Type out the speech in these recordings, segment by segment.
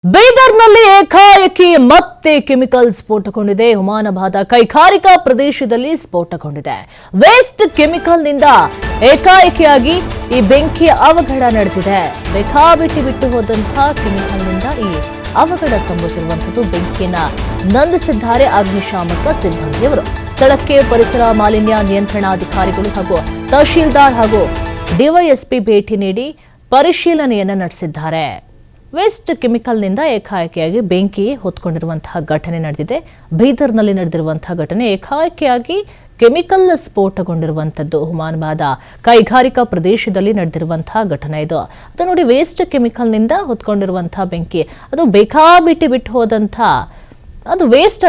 ಬೀದರ್ನಲ್ಲಿ ಏಕಾಏಕಿ ಮತ್ತೆ ಕೆಮಿಕಲ್ ಸ್ಫೋಟಗೊಂಡಿದೆ. ಹುಮಾನಾಬಾದ ಕೈಗಾರಿಕಾ ಪ್ರದೇಶದಲ್ಲಿ ಸ್ಫೋಟಗೊಂಡಿದೆ. ವೇಸ್ಟ್ ಕೆಮಿಕಲ್ನಿಂದ ಏಕಾಏಕಿಯಾಗಿ ಈ ಬೆಂಕಿಯ ಅವಘಡ ನಡೆದಿದೆ. ಬೇಕಾಬಿಟ್ಟಿ ಬಿಟ್ಟು ಹೋದಂತಹ ಕೆಮಿಕಲ್ನಿಂದ ಈ ಅವಘಡ ಸಂಭವಿಸಿರುವಂಥದ್ದು. ಬೆಂಕಿಯನ್ನ ನಂದಿಸಿದ್ದಾರೆ ಅಗ್ನಿಶಾಮಕ ಸಿಬ್ಬಂದಿಯವರು. ಸ್ಥಳಕ್ಕೆ ಪರಿಸರ ಮಾಲಿನ್ಯ ನಿಯಂತ್ರಣಾಧಿಕಾರಿಗಳು ಹಾಗೂ ತಹಶೀಲ್ದಾರ್ ಹಾಗೂ ಡಿವೈಎಸ್ಪಿ ಭೇಟಿ ನೀಡಿ ಪರಿಶೀಲನೆಯನ್ನ ನಡೆಸಿದ್ದಾರೆ. ವೇಸ್ಟ್ ಕೆಮಿಕಲ್ನಿಂದ ಏಕಾಏಕಿಯಾಗಿ ಬೆಂಕಿ ಹೊತ್ಕೊಂಡಿರುವಂತಹ ಘಟನೆ ನಡೆದಿದೆ. ಬೀದರ್ನಲ್ಲಿ ನಡೆದಿರುವಂತಹ ಘಟನೆ ಏಕಾಏಕಿಯಾಗಿ ಕೆಮಿಕಲ್ ಸ್ಫೋಟಗೊಂಡಿರುವಂಥದ್ದು. ಹುಮಾನಾಬಾದ ಕೈಗಾರಿಕಾ ಪ್ರದೇಶದಲ್ಲಿ ನಡೆದಿರುವಂತಹ ಘಟನೆ ಇದು. ಅದು ನೋಡಿ, ವೇಸ್ಟ್ ಕೆಮಿಕಲ್ನಿಂದ ಹೊತ್ಕೊಂಡಿರುವಂತಹ ಬೆಂಕಿ, ಅದು ಬೇಕಾಬಿಟ್ಟಿ ಬಿಟ್ಟು ಹೋದಂಥ ಅದು ವೇಸ್ಟ್.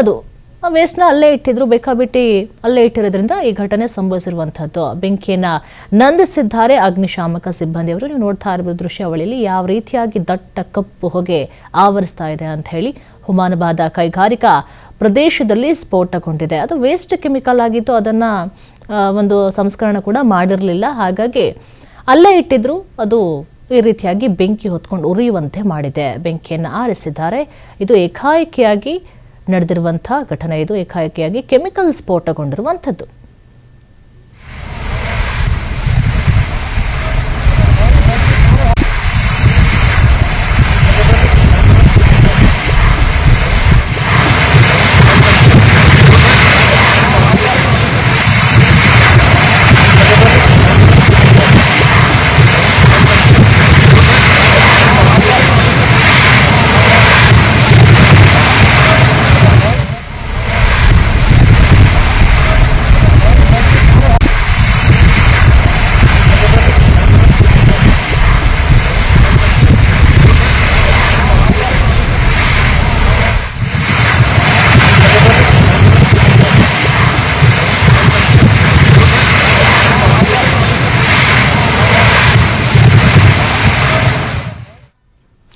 ಆ ವೇಸ್ಟ್ನ ಅಲ್ಲೇ ಇಟ್ಟಿದ್ರು, ಬೇಕಾಬಿಟ್ಟಿ ಅಲ್ಲೇ ಇಟ್ಟಿರೋದ್ರಿಂದ ಈ ಘಟನೆ ಸಂಭವಿಸಿರುವಂಥದ್ದು. ಬೆಂಕಿಯನ್ನು ನಂದಿಸಿದ್ದಾರೆ ಅಗ್ನಿಶಾಮಕ ಸಿಬ್ಬಂದಿಯವರು. ನೀವು ನೋಡ್ತಾ ಇರಬಹುದು ದೃಶ್ಯಾವಳಿಯಲ್ಲಿ ಯಾವ ರೀತಿಯಾಗಿ ದಟ್ಟ ಕಪ್ಪು ಹೊಗೆ ಆವರಿಸ್ತಾ ಇದೆ ಅಂತ ಹೇಳಿ. ಹುಮಾನಾಬಾದ ಕೈಗಾರಿಕಾ ಪ್ರದೇಶದಲ್ಲಿ ಸ್ಫೋಟಗೊಂಡಿದೆ. ಅದು ವೇಸ್ಟ್ ಕೆಮಿಕಲ್ ಆಗಿತ್ತು, ಅದನ್ನು ಒಂದು ಸಂಸ್ಕರಣ ಕೂಡ ಮಾಡಿರಲಿಲ್ಲ. ಹಾಗಾಗಿ ಅಲ್ಲೇ ಇಟ್ಟಿದ್ರು, ಅದು ಈ ರೀತಿಯಾಗಿ ಬೆಂಕಿ ಹೊತ್ಕೊಂಡು ಉರಿಯುವಂತೆ ಮಾಡಿದೆ. ಬೆಂಕಿಯನ್ನು ಆರಿಸಿದ್ದಾರೆ. ಇದು ಏಕಾಏಕಿಯಾಗಿ ನಡೆದಿರುವಂತಹ ಘಟನೆ. ಇದು ಏಕಾಏಕಿಯಾಗಿ ಕೆಮಿಕಲ್ ಸ್ಫೋಟಗೊಂಡಿರುವಂಥದ್ದು.